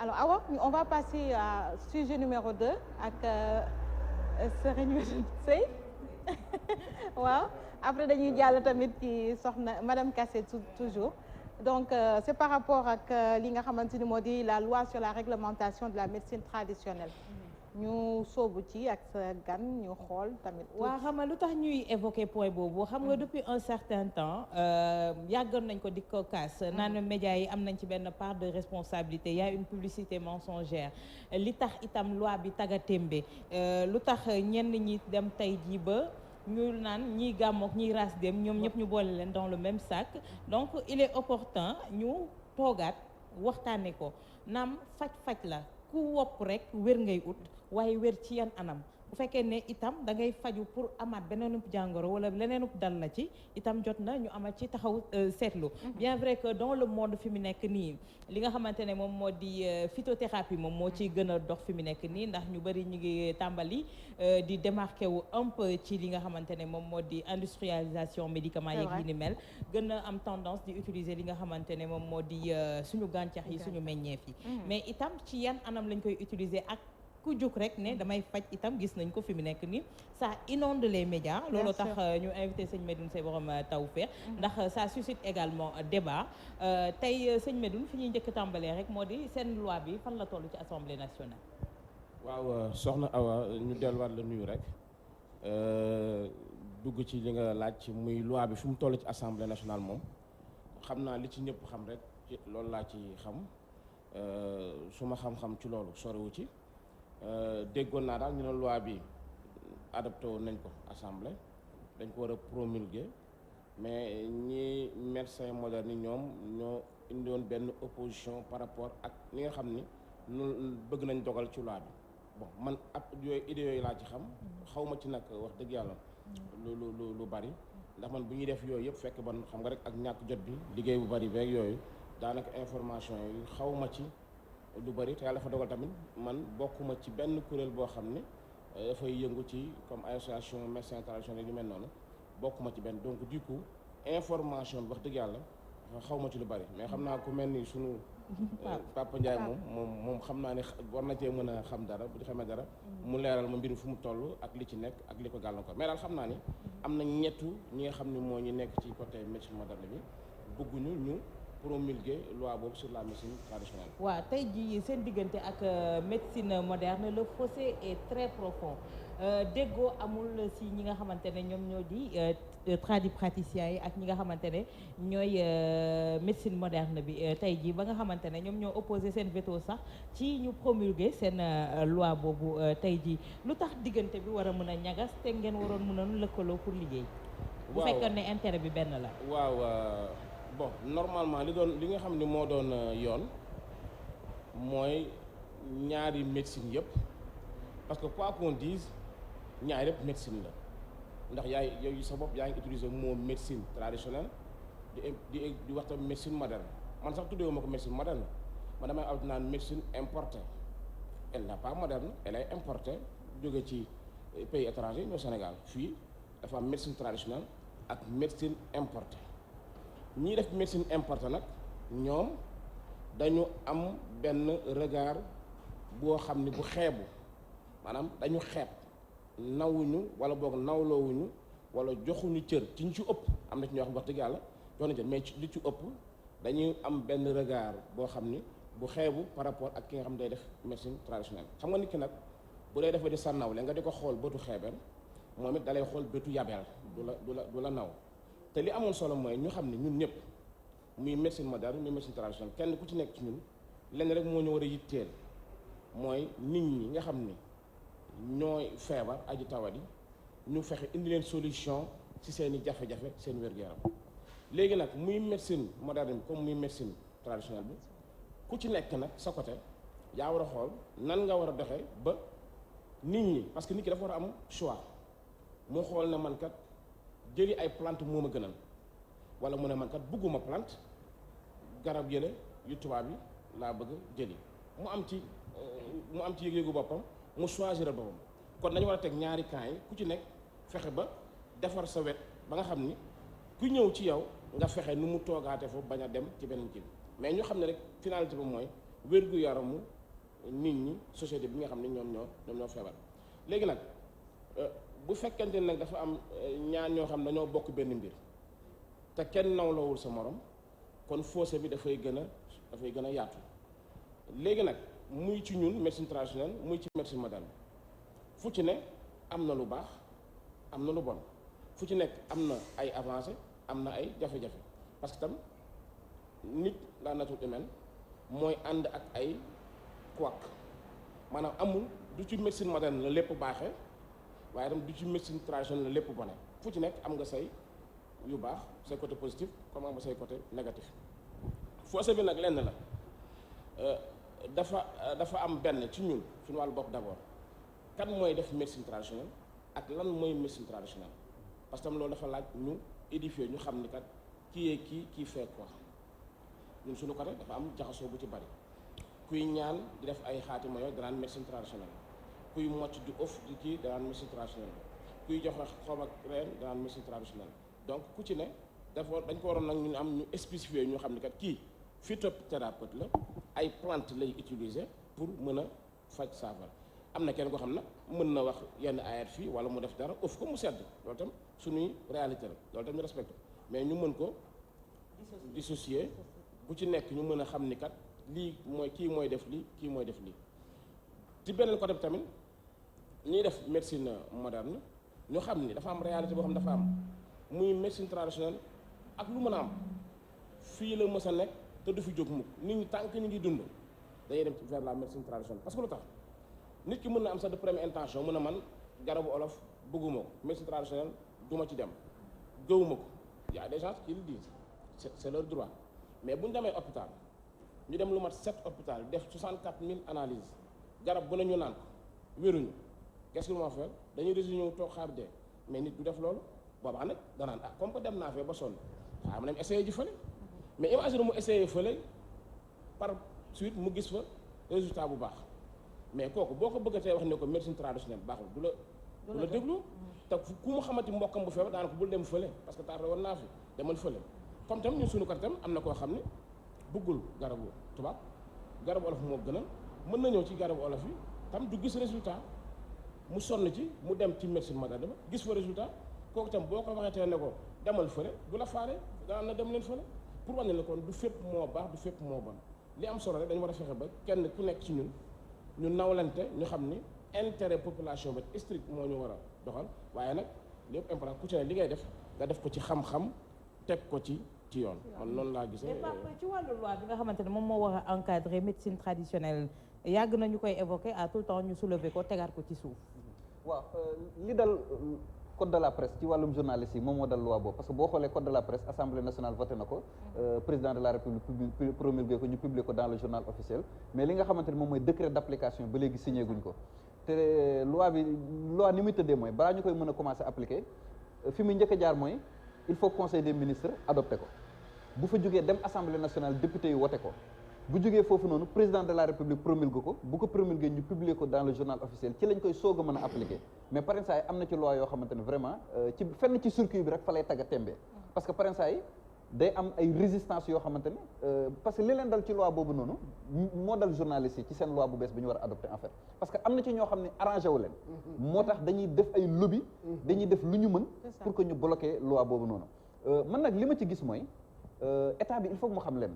alors Awa on va passer à sujet numéro 2 ak Serigne Seye waaw après dañuy jàll tamit ci soxna madame Kassé toujours donc c'est par rapport ak li nga xamante ni moo di la loi sur la réglementation de la médecine traditionnelle ñu soobu ci ak sa gan ñu xool tamit. waa xam nga lu tax ñuy évoquer point boobu xam nga depuis un certain temps yàggoon nañ ko di ko kaas naan médias yi am nañ ci benn part de responsabilité y a une publicité mensongère li tax itam loi bi taga témbe lu tax ñenn ñi dem tey jii ba ñu naan ñiy gàmmook ñiy ras dem ñoom ñëpp ñu boole leen dans le même sac donc il est opportun ñu toogaat waxtaane ko naam faj la ku wopp rek wér ngay ut waaye wér ci yan anam bu fekkee ne itam da ngay faju pour amaat beneenub jàngoro wala leneenub dal la ci itam jot na ñu amat ci taxaw seetlu bien vrai que dans le monde fi mu nekk nii li nga xamante ne moom moo di phytothérapie moom moo ciy gën a dox fi mu nekk nii ndax ñu bëri ñu ngi tàmbali di démarqué wu un peu ci li nga xamante ne moom moo di industrialisation médicaments yeeg yi ni mel gën a am tendance di utiliser li nga xamante ne moom moo di suñu gàncax yi suñu meññeef yi mais itam ci yan anam lañ koy utiliser ak ku jóg rek ne damay faj itam gis nañ ko fi mu nekk nii ça inonde les médias loolu tax ñu invité sëñ Medoune Seye borom Tawfekh ndax ça suscite également débat tey sëñ Medoune fi ñuy njëkk tàmbalee rek moo di seen loi bi fan la toll ci assemblée nationale. waaw soxna Awa ñu delluwaat la nuyu rek dugg ci li nga laaj muy loi bi fu mu toll ci assemblée nationale moom xam naa li ci ñëpp xam rek ci loolu laa ci xam su ma xam-xam ci loolu soriwu ci. déggoon naa daal ñu ne loi bi adopté woon nañ ko assemblée dañ ko war a promulguer mais ñi médecins modernes yi ñoom ñoo indiwoon benn opposition par rapport ak li nga xam ni nu bëgg nañ dogal ci loi bi bon man ab yooyu idées yooyu laa ci xam xaw ma ci nag wax dëgg yàlla lu bari ndax man bu ñuy def yooyu yëpp fekk ban xam nga rek ak ñàkk jot bi liggéey bu bari beeg yooyu daanaka information yi xaw ma ci lu bari te yàlla dafa dogal tamit man bokkuma ci benn kuréel boo xam ne dafay yëngu ci comme association médecins traditionnels yu mel noonu bokkuma ci benn donc du coup information bi wax dëgg yàlla xaw ma ci lu bari mais xam naa ku mel ni sunu Papa Ndiaye moom xam naa ne war na cee mën a xam dara bu xamee dara mu leeral ma mbir fu mu toll ak li ci nekk ak li ko gàllankoor mais daal xam naa ni am na ñettu ñi nga xam ne moo ñu nekk ci côté médecine moderne bi bëgguñu ñu promulguer loi boobu sur la médecine traditionnelle. waaw tey jii seen diggante ak médecine moderne le fossé est très profond déggoo amul si ñi nga xamante ne ñoom ñoo di tradipraticiens yi ak ñi nga xamante ne ñooy médecine moderne bi tey jii ba nga xamante ne ñoom ñoo opposé seen veto sax ci ñu promulguer seen loi boobu tey jii lu tax diggante bi war a mën a ñagas te ngeen waroon mën a lëkkaloo pour liggéey. bu fekkoon ne intérêt bi benn la. waaw. bon normalement li nga xam ne moo doon yoon mooy ñaari médecine yëpp parce que quoi qu'on dise ñaari yëpp médecine la ndax yow sa bopp yaa ngi utiliser mot médecine traditionnelle di wax tamit médecine moderne man sax tuddee ma ko médecine moderne man damay aw naan médecine importée elle n'est pas moderne elle est importée jóge ci pays étranger ñoo Sénégal fii dafa am médecine traditionnelle ak médecine importée ñii def médecine importée nag ñoom dañu am benn regard boo xam ni bu xeebu maanaam dañu xeeb nawuñu wala boog nawloowuñu wala joxuñu cër ci ñu ci ëpp am na ci ñoo xam wax dëgg yàlla jox nañu cër mais li ci ëpp dañuy am benn regard boo xam ni bu xeebu par rapport ak ki nga xam ne day def médecine traditionnelle xam nga nit ki nag bu dee dafa di sa nawle nga di ko xool bëtu xeebeel moom it dalay xool bëtu yabeel du la naw te li amoon solo mooy ñu xam ne ñun ñëpp muy médecine moderne muy médecine traditionnelle kenn ku ci nekk ci ñun lenn rek moo ñu war a yitteel mooy nit ñi nga xam ni ñooy feebar aji tawat yi ñu fexe indi leen solution ci seen i jafe-jafe seen wér-gu-yaram léegi nag muy médecine moderne bi comme muy médecine traditionnelle bi ku ci nekk nag sa côté yaa war a xool nan nga war a doxee ba nit ñi parce que nit ki dafa war a am choix mu xool ne man kat jëli ay plante moo ma gënal wala mu ne man kat bëgguma plante garab yële yu tubaab yi laa bëgg jëli mu am ci yëg-yëgu boppam mu choisir boppam kon dañu war a teg ñaari camps yi ku ci nekk fexe ba defar sa wet ba nga xam ni ku ñëw ci yow nga fexe nu mu toogaate foofu bañ a dem ci beneen kii mais ñu xam ne rek finalité bi mooy wér-gu-yaramu nit ñi société bi nga xam ne ñoom ñoo feebar. léegi nag bu fekkente ne nag dafa am ñaar ñoo xam ne dañoo bokk benn mbir te kenn nawlawul sa morom kon fossé bi dafay gën a yaatu. léegi nag muy ci ñun médecine traditionnelle muy ci médecine moderne fu ci ne am na lu baax am na lu bon fu ci nekk am na ay avancées am na ay jafe-jafe parce que tam nit la nature humaine mooy ànd ak ay couac maanaam amul du ci médecine moderne la lépp baaxee waaye tam du ci médecine traditionnelle la lépp bone fu ci nekk am nga say yu baax say côté positif comme am nga say côté négatif. fossé bi nag lenn la dafa am benn ci ñun suñu wàllu bopp d'abord kan mooy def médecine traditionnelle ak lan mooy médecine traditionnelle parce que tam loolu dafa laaj ñu édifier ñu xam ni kat kii fait quoi. ñun suñu côté dafa am jaxasoo bu ci bari kuy ñaan di def ay xaatima yooyu danaan médecine traditionnelle kuy mocc di ëf di kii danaan médecine traditionnelle kuy joxe xob ak reen danaan médecine traditionnelle donc ku ci ne dañ ko waroon nag ñu am ñu spécifier ñu xam ni kat kii phytothérapeute la ay plante lay utiliser pour mën a faj saafara. am na kenn koo xam ne mën na wax yenn ayat fii wala mu def dara ëf ko mu sedd loolu tam suñuy réalité la loolu tam ñu respecté mais ñu mën ko dissocier bu ci nekk ñu mën a xam ni kat lii mooy kii mooy def lii kii mooy def lii. ci beneen côté bi tamit ñuy def médecine moderne ñu xam ni dafa am réalité boo xam dafa am muy médecine traditionnelle ak lu mën a am fii la mës a nekk te du fi jóg mukk nit ñi tant que ñu ngi dund dañuy dem vers la médecine traditionnelle parce que lu tax nit ki mën na am sax de première intention mën a man garabu olof bëgguma ko médecine traditionnelle du ma ci dem gëwuma ko y a des gens qui le disent c'est leur droit mais bu ñu demee hôpital ñu dem lu mat 7 hôpital def 64000 analyses garab bu ne ñu naan ko wéruñu qu'est-ce qu'ils vont faire dañuy résigné wu toog xaar dee mais nit du def loolu boobaa nag danaan comme que dem naa fee ba sonn ma dem essayé ji fële mais imagine mu essayé fële par suite mu gis fa résultat bu baax mais kooku boo ko bëggatee wax ne ko médecine traditionnelle baaxul du la déglu te ku mu xamati mbokkam bu feebar daanaka bul dem fële parce que tardé woon naa fi demal fële comme tam ñun suñu kat tam am na koo xam ne bëggul garabu tubaab garabu olof moo gënal mën na ñëw ci garabu olof yi tam du gis résultat mu sonn ci mu dem ci médecine moderne ba gis fa résultat kooku tam boo ko waxee ne ko demal fële du la faale daan na dem leen fële pour wane ne kon du fépp moo baax du fépp moo bon li am solo rek dañu war a fexe ba kenn ku nekk ci ñun ñu nawlante ñu xam ni intérêt population ba strict moo ñu war a doxal waaye nag lépp important ku ci ne li ngay def nga def ko ci xam-xam teg ko ci yoon man noonu laa gisee. mais Pape ci wàllu loi bi nga xamante ne moom moo war a encadrer médecine traditionnelle yàgg nañu koy évoquer à tout le temps ñu soulever ko tegaat ko ci suuf. waaw li dal code de la presse ci wàllum journaliste yi moom moo dal loi boobu parce que boo xoolee code de la presse assemblée nationale voté na ko président de la république promulgué ko ñu publié ko dans le journal officiel mais li nga xamante ne moom mooy décret d'application ba léegi signé guñ ko te loi ni muy tëddee mooy balaa ñu koy mën a commencer appliquer fi muy njëkk a jaar mooy il faut conseil des ministres adopté ko bu fa jógee dem assemblée nationale député yi wote ko bu jógee foofu noonu président de la république promulgué ko bu ko promulgué ñu publier ko dans le journal officiel ci lañ koy soog a mën a appliquer mais parrain saa yi am na ci loi yoo xamante ne vraiment ci fenn ci circuit bi rek fa lay tagga tembee parce que parrain saa yi day am ay résistance yoo xamante ne parce que li leen dal ci loi boobu noonu moo dal journalistes yi ci seen loi bu bees bi ñu war a adopté en fait parce que am na ci ñoo xam ne arrangé wu leen moo tax dañuy def ay lobby dañuy def lu ñu mën pour que ñu bloqué loi boobu noonu man nag li ma ci gis mooy état bi il faut que mu xam leen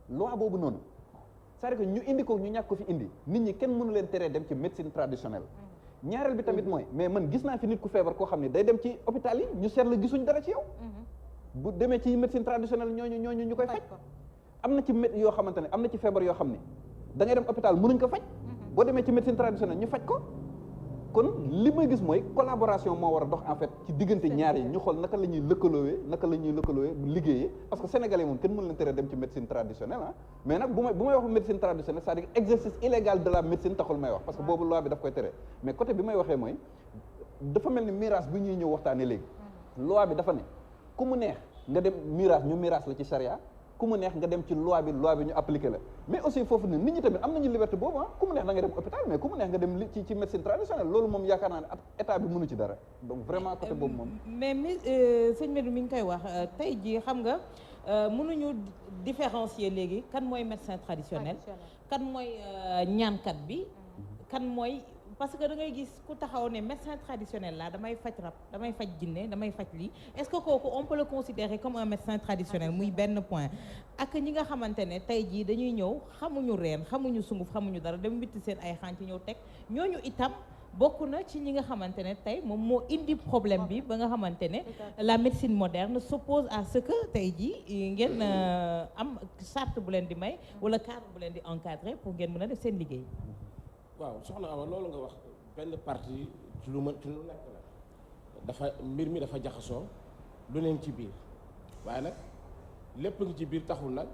loi boobu noonu c'est-à-dire que ñu indi ko ñu ñàkk ko fi indi nit ñi kenn mënu leen teree dem ci médecine traditionnelle ñaareel bi tamit mooy mais man gis naa fi nit ku feebar koo xam ne day dem ci hôpital yi ñu seet la gisuñ dara ci yow bu demee ci médecine traditionnelle ñooñu ñu koy faj am na ci yoo xamante ne am na ci feebar yoo xam ne da ngay dem hôpital mënuñ ko faj boo demee ci médecine traditionnelle ñu faj ko kon li may gis mooy collaboration moo war a dox en fait ci diggante ñaar yi ñu xool naka la ñuy lëkkaloowee liggéeyee parce que sénégalais moom kenn mënu leen tere dem ci médecine traditionnelle mais nag bu may wax médecine traditionnelle c'est-à-dire exercice illégal de la médecine taxul may wax parce que boobu loi bi daf koy tere mais côté bi may waxee mooy dafa mel ni miraas bi ñuy ñëw waxtaane léegi loi bi dafa ne ku mu neex nga dem miraas ñu miraas la ci charia ku mu neex nga dem ci loi bi ñu appliqué la mais aussi foofu ne nit ñi tamit am nañu liberté boobu ku mu neex da nga dem hôpital mais ku mu neex nga dem ci médecine traditionnelle loolu moom yaakaar naa ne état bi mënu ci dara donc vraiment côté boobu moom mais sëñ Medou mi ngi koy wax tey jii xam nga mënuñu différencier léegi kan mooy médecin traditionnel kan mooy ñaankat bi kan mooy parce que da ngay gis ku taxaw ne médecin traditionnel la damay faj rab damay faj jinne damay faj lii est-ce que kooku on peut le considérer comme un médecin traditionnel muy benn point ak ñi nga xamante ne tey jii dañuy ñëw xamuñu reen xamuñu sunguf xamuñu dara dem witti seen ay xànc ñëw teg ñooñu itam bokk na ci ñi nga xamante ne tey moom moo indi problème bi ba nga xamante ne la médecine moderne s'oppose à ce que tey jii ngeen am charte bu leen di may wala cadre bu leen di encadrer pour ngeen mën a def seen liggéey. waaw soxna Awa loolu nga wax benn partie ci lu nekk la dafa mbir mi dafa jaxasoo lu neen ci biir waaye nag lépp ngi ci biir taxul nag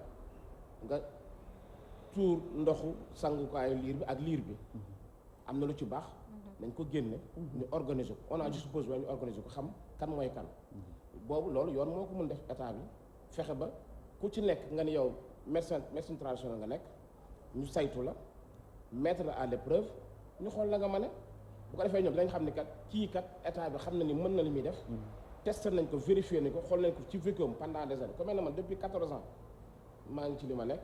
nga tuur ndoxu sangukaayu liir bi ak liir bi am na lu ci baax nañ ko génne ñu organiser ko on a juste besoin ñu organiser ko xam kan mooy kan boobu loolu yoon moo ko mën def état bi fexe ba ku ci nekk nga ni yow médecine traditionnelle nga nekk ñu saytu la mettre la à l'épreuve ñu xool la nga mën a bu ko defee ñoom dañ xam ni kat kii kat état bi xam na ni mën na li muy def testé nañ ko vérifié nañ ko xool nañ ko ci vécuam pendant des années comme man depuis 14 ans maa ngi ci li ma nekk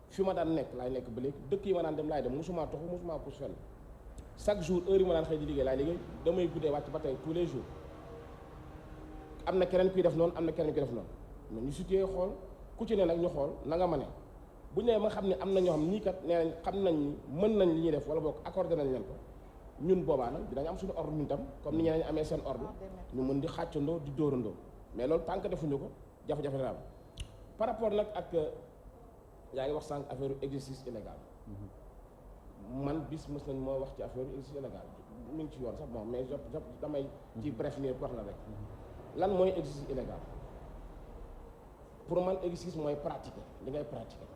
fi ma daan nekk laay nekk ba léegi dëkk yi ma daan dem laay dem musuma toxu musuma pousse fenn chaque jour heure yi ma daan xëy di liggéey laay liggéey damay guddee wàcc ba tey tous les jours am na keneen kuy def noonu am na keneen kuy def noonu mais ñu situé xool ku ci ne nag ñu xool na nga mën a bu ñu nee ma xam ne am na ñoo xam nii kat nee nañ xam nañ ni mën nañ li ñuy def wala boog accordé nañ leen ko ñun boobaa nag dinañ am suñu ordre ñun tam comme ni ñeneen amee seen ordre ñu mën di xàccandoo di dóorandoo mais loolu tant que defuñu ko jafe-jafe dana am par rapport nag ak yaa ngi wax sànq affaire exercice illégal man bis mës nañ moo wax ci affaire exercice illégal mi ngi ci yoon sax bon mais damay ci bref nii wax na rek lan mooy exercice illégal pour man exercice mooy pratiquer li ngay pratiquer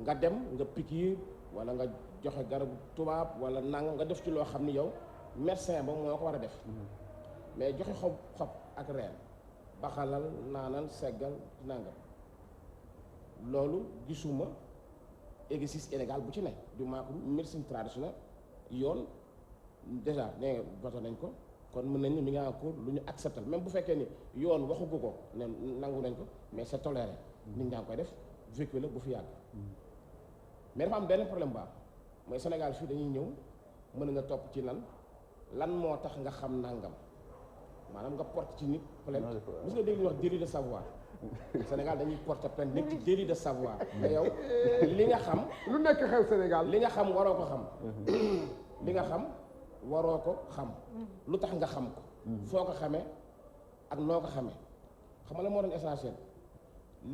nga dem nga piqûre wala nga joxe garabu tubaab wala nangam nga def ci loo xam ni yow médecin ba moo ko war a def mais joxe xob ak reen baxalal naanal seggal nangam loolu gisuma exercice illégal bu ci ne du maako médecine traditionnelle yoon déjà nee nga voté nañ ko kon mën nañ ni mi ngi en cours lu ñu accepté même bu fekkee ni yoon waxugu ko ne nangu nañ ko mais c'est toléré nit ñaa ngi koy def vécu la bu fi yàgg mais dafa am benn problème baax mooy Sénégal fii dañuy ñëw mën nga topp ci lan moo tax nga xam nangam maanaam nga porte ci nit plainte mos nga dégg ñu wax délit de savoir Sénégal dañuy porter plainte nekk ci délit de savoir te yow li nga xam lu nekk xew Sénégal li nga xam waroo ko xam li nga xam waroo ko xam lu tax nga xam ko foo ko xamee ak noo ko xamee xam nga la moo doon essentiel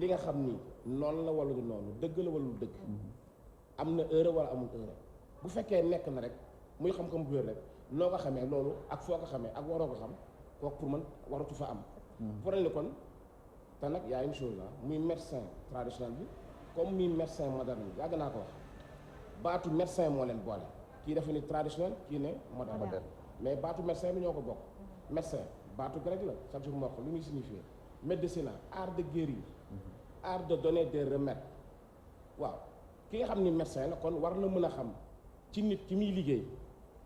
li nga xam ni noonu la wala du noonu dëgg la wala du dëgg am na erreur wala amul erreur bu fekkee nekk na rek muy xam-xam bu wér rek noo ko xamee loolu ak foo ko xamee ak waroo ko xam kooku pour man waratu fa am pour ni kon te nag y a une chose muy médecin traditionnel bi comme muy médecin moderne bi yàgg naa ko wax baatu médecin moo leen boole kii dafa ni traditionnel kii ne moderne mais baatu médecin bi ñoo ko bokk médecin baatu grec la chaque jour moo ko lu muy signifier médecine art de guérir art de donner des remèdes waaw ki nga xam ni médecin la kon war na mën a xam ci nit ki muy liggéey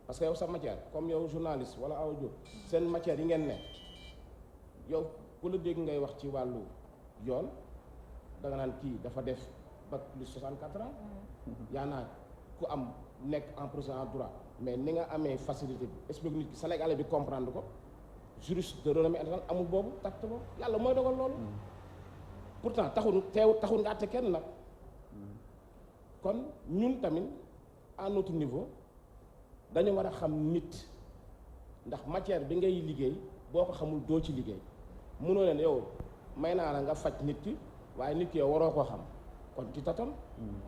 parce que yow sa matière comme yow journaliste wala Awa Diop seen matière yi ngeen ne yow ku la dégg ngay wax ci wàllu yoon da nga naan kii dafa def bac plus 64 ans yaa naa ku am nekk en procédure en droit mais ni nga amee facilité bi explique nit ki Sénégalais bi comprendre ko juriste de renommée internationale amul boobu tact boobu yàlla mooy dogal loolu pourtant taxul nga àtte kenn nag kon ñun tamit à notre niveau dañu war a xam nit ndax matière bi ngay liggéey boo ko xamul doo ci liggéey mënoo leen yow may naa la nga faj nit ki waaye nit ki yow waroo koo xam kon ci tatam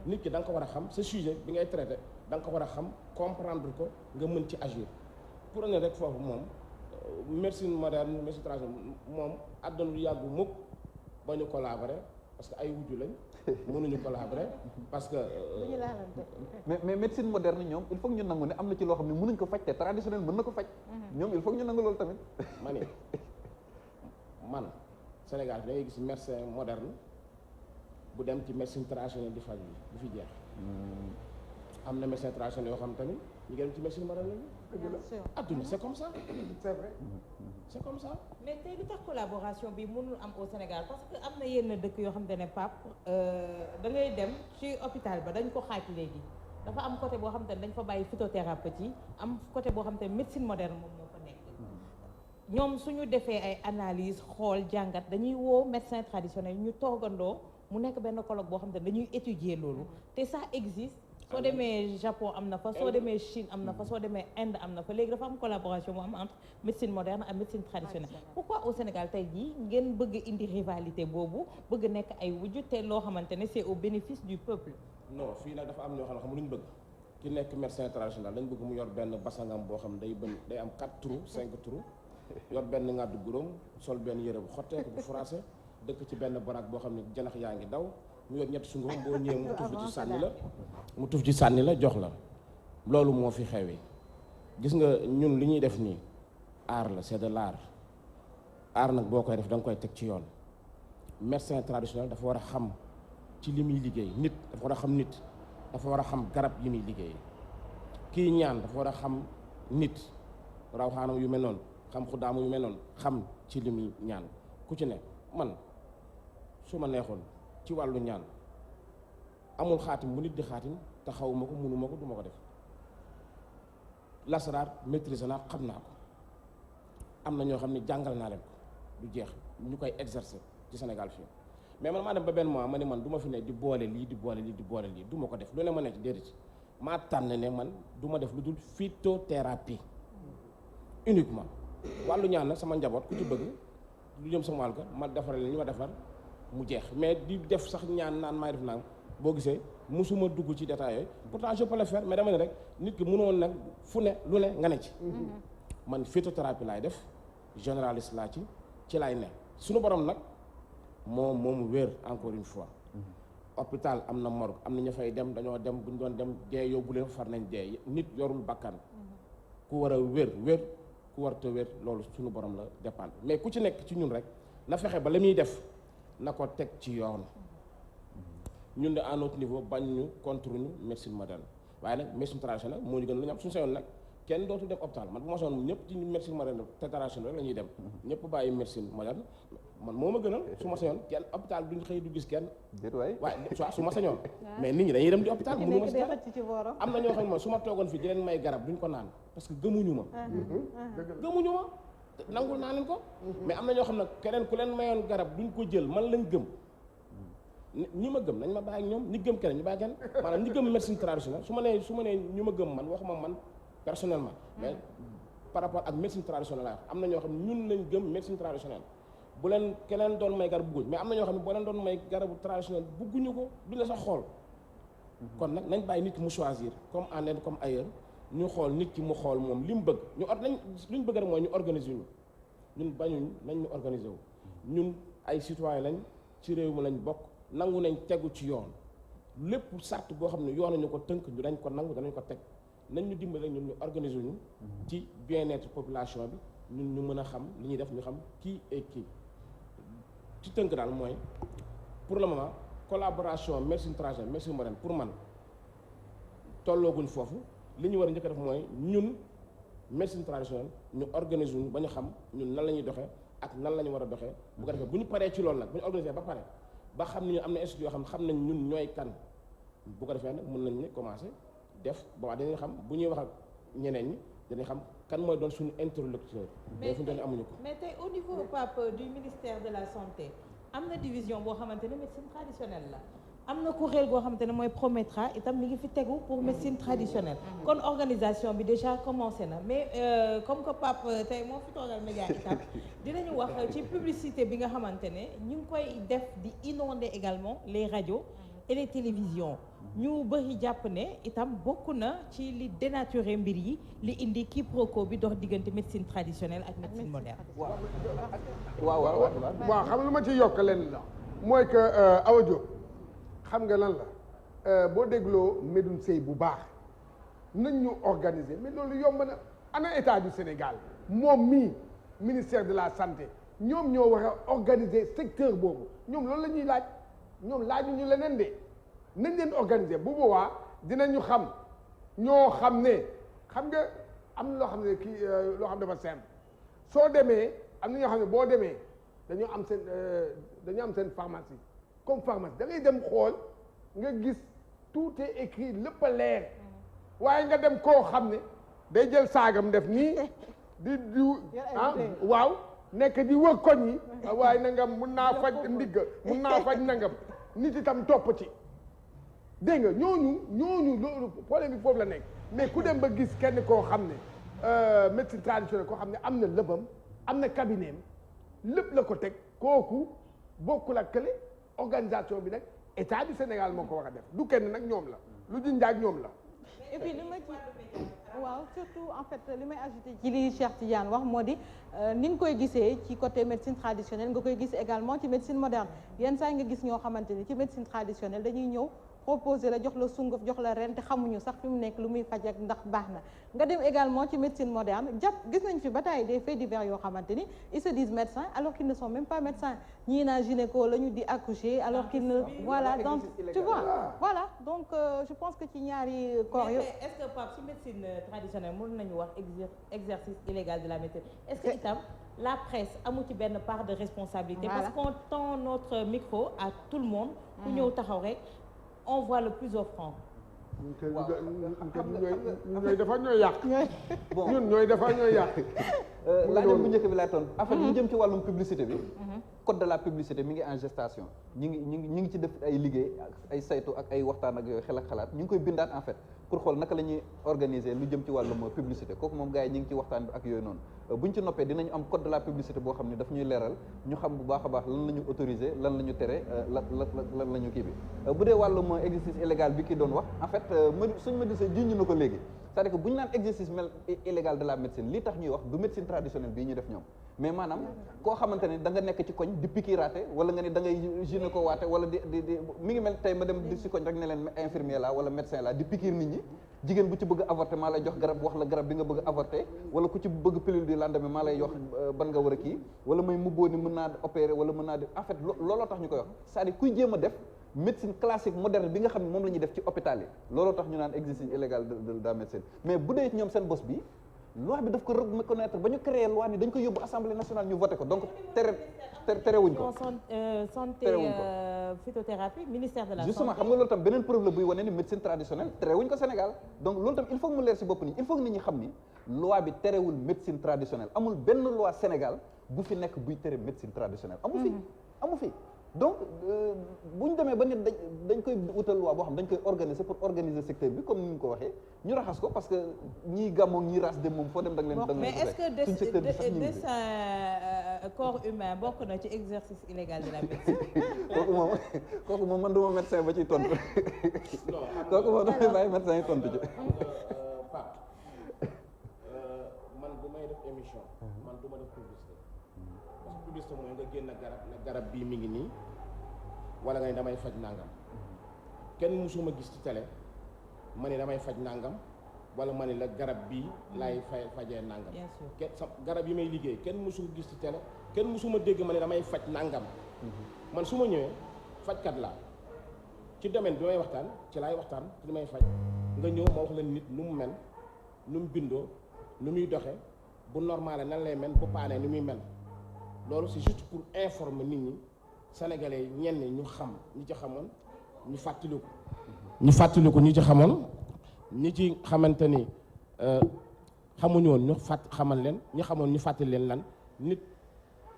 nit ki da nga ko war a xam ce sujet bi ngay traité da nga ko war a xam comprendre ko nga mën ci agir pour ne rek foofu moom médecine moderne médecine traditionnelle moom àdduna lu yàggu mukk ba ñu collaborer parce que ay wujju lañ mënuñu collaborer parce que mais médecine moderne ñoom il faut que ñu nangu ne am na ci loo xam ne mënuñ ko faj te traditionnel mën na ko faj ñoom il faut que ñu nangu loolu tamit ma ne man Sénégal da ngay gis médecin moderne bu dem ci médecine traditionnelle di faj bi du fi jeex am na médecin traditionnel yoo xam tamit ñu ngi dem ci médecine moderne la adduna c'est comme ça c'est vrai c'est comme ça. mais tey lu tax collaboration bi mënul am au Sénégal parce que am na yenn dëkk yoo xam te ne Pape da ngay dem ci hôpital ba dañ ko xaaj léegi dafa am côté boo xam te ne dañ fa bàyyi phytothérapeute yi am côté boo xam te ne médecine moderne moom moo fa nekk ñoom suñu defee ay analyse xool jàngat dañuy woo médecin traditionnel ñu toogandoo mu nekk benn colloque boo xam te ne dañuy étudier loolu te ça existe soo demee Japon am na fa soo demee Chine am na fa soo demee Inde am na fa léegi dafa am collaboration mu am entre médecine moderne ak médecine traditionnelle pourquoi au Sénégal tey jii ngeen bëgg indi rivalité boobu bëgg nekk ay wujju te loo xamante ne c'est au bénéfice du peuple non fii nag dafa am ñoo xam lu ñu bëgg ki nekk médecin traditionnel dañ bëgg mu yor benn basangam boo xam day am 4 trous 5 trous yor benn ngàddu guróom sol benn yére bu xotteeku bu français dëkk ci benn baraak boo xam ne janax yaa ngi daw mu yor ñetti sunguf boo ñëwee mu tuf ci sànni la jox la loolu moo fi xewee gis nga ñun li ñuy def nii art la c'est de l'art art nag boo koy def da nga koy teg ci yoon médecin traditionnel dafa war a xam ci li muy liggéey nit dafa war a xam nit dafa war a xam garab yi muy liggéey kii ñaan dafa war a xam nit rawxaanam yu mel noonu xam xuddaamu yu mel noonu xam ci li muy ñaan ku ci ne man su ma neexoon ci wàllu ñaan amul xaatim bu nit di xaatim te xawuma ko mënuma ko duma ko def lasaraar maîtrise naa xam naa ko am na ñoo xam ne jàngal naa leen ko du jeex ñu koy exercer ci Sénégal fii mais man maa dem ba benn mois ma ne man du ma fi ne di boole lii di boole lii di boole lii du ma ko def lu ne ma nekk déedéet maa tànn ne man du ma def lu dul phytothérapie uniquement wàllu ñaan nag sama njaboot ku ci bëgg lu jëm sama wàll ga ma defaral li ma defar mu jeex mais di def sax ñaan naan maay def naan boo gisee musuma dugg ci détails yooyu pourtant je peux le faire mais dama ne rek nit ki mënoon nag fu ne lu ne nga ne ci man phytothérapie laay def généraliste laa ci laay ne suñu borom nag moomu wér encore une fois hôpital am na morgue am na ñu fay dem dañoo dem bu ñu doon dem dee yóbbu leen far nañ dee nit yorul bakkan ku war a wér ku war te wér loolu suñu borom la dépendre mais ku ci nekk ci ñun rek na fexe ba la muy def na ko teg ci yoon ñun de à notre niveau bañ ñu contre ñu médecine moderne waaye nag médecine traditionnelle moo ñu gën la ñu am suñu sañoon nag kenn dootu dem hôpital man bu ma soon ñëpp ci médecine moderne te traditionnelle rek la ñuy dem ñëpp bàyyi médecine moderne man moo ma gënal su ma sañoon kenn hôpital duñ xëy du gis kenn waaye su ma sañoon mais nit ñi dañuy dem di hôpital mënu ma si am na ñoo xam ne man su ma toogoon fii di leen may garab duñ ko naan parce que gëmuñu ma nangul naa leen ko mais am na ñoo xam ne keneen ku leen mayoon garab duñ ko jël man lañ gëm ñi ma gëm nañ ma bàyyi ak ñoom ñi gëm keneen ñu bàyyi kenn maanaam ñi gëm médecine traditionnelle su ma nee ñu ma gëm man waxuma man personnellement mais par rapport ak médecine traditionnelle laa am na ñoo xam ne ñun lañ gëm médecine traditionnelle bu leen keneen doon may garab bugguñ mais am na ñoo xam ne boo leen doon may garabu traditionnel bugguñu ko duñ la sax xool kon nag nañ bàyyi nit ki mu choisir comme en Inde comme ailleurs ñu xool nit ki mu xool moom li mu bëgg luñ bëgg rek mooy ñu organiser ñu ñun bañuñ nañ ñu organiser wu ñun ay citoyen lañ ci réew mi lañ bokk nangu nañ tegu ci yoon lépp sart boo xam ne yoon nañu ko tënk ñu dañ ko nangu danañ ko teg nañ ñu dimbale ñun ñu organiser ñu ci bien-être population bi ñun ñu mën a xam li ñuy def ñu xam kii et kii ci tënk daal mooy pour le moment collaboration médecine traditionnelle médecine moderne pour man tollooguñ foofu li ñu war a njëkk a def mooy ñun médecine traditionnelle ñu organiser ñu ba ñu xam ñun nan la ñuy doxee ak nan la ñu war a doxee bu ko defee bu ñu paree ci loolu nag bu ñu organiser ba pare ba xam ni ñu am na institut yoo xam nañ ñun ñooy kan bu ko defee nag mën nañ ne commencer def boobaa dañuy xam bu ñuy wax ak ñeneen ñi dañuy xam kan mooy doon suñu interlocuteur. mais fu ñu doon amuñu ko. mais tey au niveau Pape du ministère de la santé am na division boo xamante ne médecine traditionnelle la am na kuréel goo xamante ne mooy Prometra itam mi ngi fi tegu pour médecine traditionnelle. kon organisation bi déjà commencé na mais comme que Pape tey moo fi toogal média itam dinañu wax ci publicité bi nga xamante ne ñu ngi koy def di inonder également les radios et les télévisions. ñu bëri jàpp ne itam bokk na ci li dénaturer mbir yi li indi quiproquo bi dox diggante médecine traditionnelle ak médecine moderne. waaw xam lu ma ci yokk leen la mooy que Awa Diop xam nga lan la boo dégloo Medoune Seye bu baax nañ ñu organiser mais loolu yomb na ana état du Sénégal moom mii ministère de la santé ñoom ñoo war a organiser secteur boobu ñoom loolu la ñuy laaj ñoom laaju ñu leneen de nañ leen organiser bu boobaa dinañu xam ñoo xam ne xam nga am na loo xam ne kii loo xam ne dafa simple soo demee am na ñoo xam ne boo demee dañoo am seen pharmacie comme pharmacie da ngay dem xool nga gis tout est écrit lépp a leer waaye nga dem koo xam ne day jël saagam def nii di waaw nekk di wër koñ yi waaye nangam mun naa faj ndigg mun naa faj nangam nit itam topp ci dégg nga ñooñu loolu problème bi foofu la nekk mais ku dem ba gis kenn koo xam ne médecine traditionnelle koo xam ne am na lëbam am na cabinet lépp la ko teg kooku bokkul ak kële organisation bi nag état du Sénégal moo ko war a def du kenn nag ñoom la lu di njaag ñoom la. et puis li ma ci waaw surtout en fait li may ajouté ci li Cheikh Tidiane wax moo di ni nga koy gisee ci côté médecine traditionnelle nga koy gis également ci médecine moderne yenn saa nga gis ñoo xamante ni ci médecine traditionnelle dañuy ñëw proposé la jox la sunguf jox la ren te xamuñu sax fi mu nekk lu muy faj ak ndax baax na nga dem également ci médecine moderne gis nañ fi ba tey des faits divers yoo xamante ni ils se disent médecins alors qu'ils ne sont même pas médecins ñii naa gynéco la ñu di accoucher alors qu'ils ne voilà donc tu vois voilà donc je pense que ci ñaari corps yo est-ce que Pape ci médecine traditionnelle mën nañu wax exercice illégal de la médecine est-ce que itam la presse amu ci benn part de responsabilité parce qu'on tend notre micro à tout le monde ku ñëw taxaw rek on voit le plus offrant. ñooy defar ñooy yàq. ñun ñooy defar ñooy yàq. laajal bu njëkk bi laay tontu. en fait ñu jëm ci wàllum publicité bi. code de la publicité mi ngi en gestation. ñi ngi ci def ay liggéey ay saytu ak ay waxtaan ak yooyu xel ak xalaat ñu ngi koy bindaat en fait pour xool naka la ñuy organiser lu jëm ci wàllum publicité kooku moom gars yi ñu ngi ci waxtaan bi ak yooyu noonu. buñ ci noppee dinañu am code de la publicité boo xam ne daf ñuy leeral ñu xam bu baax a baax lan la ñu autorisé lan la ñu tere lan la ñu kii bi bu dee wàllum exercice illégal bi kii doon wax en fait suñ ma disee junñu na ko léegi c'est-à-dire que bu ñu naan exercice illégal de la médecine li tax ñuy wax du médecine traditionnelle bii ñu def ñoom mais maanaam koo xamante ne da nga nekk ci koñ di piqûraate wala nga ni da ngay gynéco waate wala di mi ngi mel tey ma dem di si koñ rek ne leen infirmier la wala médecin la di piqûre nit ñi jigéen bu ci bëgg avorté maa lay jox garab wax la garab bi nga bëgg avorté wala ku ci bëgg pilule du lendemain maa lay jox ban nga war a kii wala may mubboo ni mën naa opérer wala mën naa def en fait looloo tax ñu koy wax c'est-à-dire kuy jéem a def médecine classique moderne bi nga xam ne moom la ñuy def ci hôpital yi looloo tax ñu naan exercice illégal de la médecine mais bu dee ñoom seen bos bi loi bi daf ko reconnaître ba ñu créer loi ni dañ ko yóbbu assemblée nationale ñu voté ko donc terewuñ ko santé phytothérapie ministère de la santé justement xam nga loolu tam beneen preuve la buy wane ni médecine traditionnelle terewuñ ko Sénégal donc loolu tam il faut mu leer si bopp ni il faut que nit ñi xam ni loi bi terewul médecine traditionnelle amul benn loi Sénégal bu fi nekk buy tere médecine traditionnelle amu fi donc bu ñu demee ba nit dañ koy wutal loi boo xam dañ koy organiser pour organiser secteur bi comme ni ñu ko waxee ñu raxas ko parce que ñii gàmmoog ñii race dem moom foo dem da nga leen mais est-ce que dessin corps humain bokk na ci exercice illégal de la médecine kooku moom man duma médecin ba ciy tontu kooku moom damay bàyyi médecin yi tontu ci Pape man bu may def émission man du ma def publicité parce que publicité mooy nga génn garab ne garab bii mi ngi nii wala nga ne damay faj nangam kenn musuma gis ci télé ma ne damay faj nangam wala ma ne la garab bii laay fajee nangam kenn sa garab yi may liggéey kenn musuma gis ci télé kenn musuma dégg ma ne damay faj nangam man su ma ñëwee fajkat laa ci domaine bi may waxtaan ci laay waxtaan ci li may faj nga ñëw ma wax la nit nu mu mel nu mu bindoo nu muy doxe bu normal nan lay mel bu paanee nu muy mel loolu c'est juste pour informer nit ñi sénégalais yi ñenn ñu xam ñi ci xamoon ñu fàttaliku ñi ci xamoon ñi ci xamante ni xamuñu woon ñu xamal leen ñi xamoon ñu fàttali leen lan nit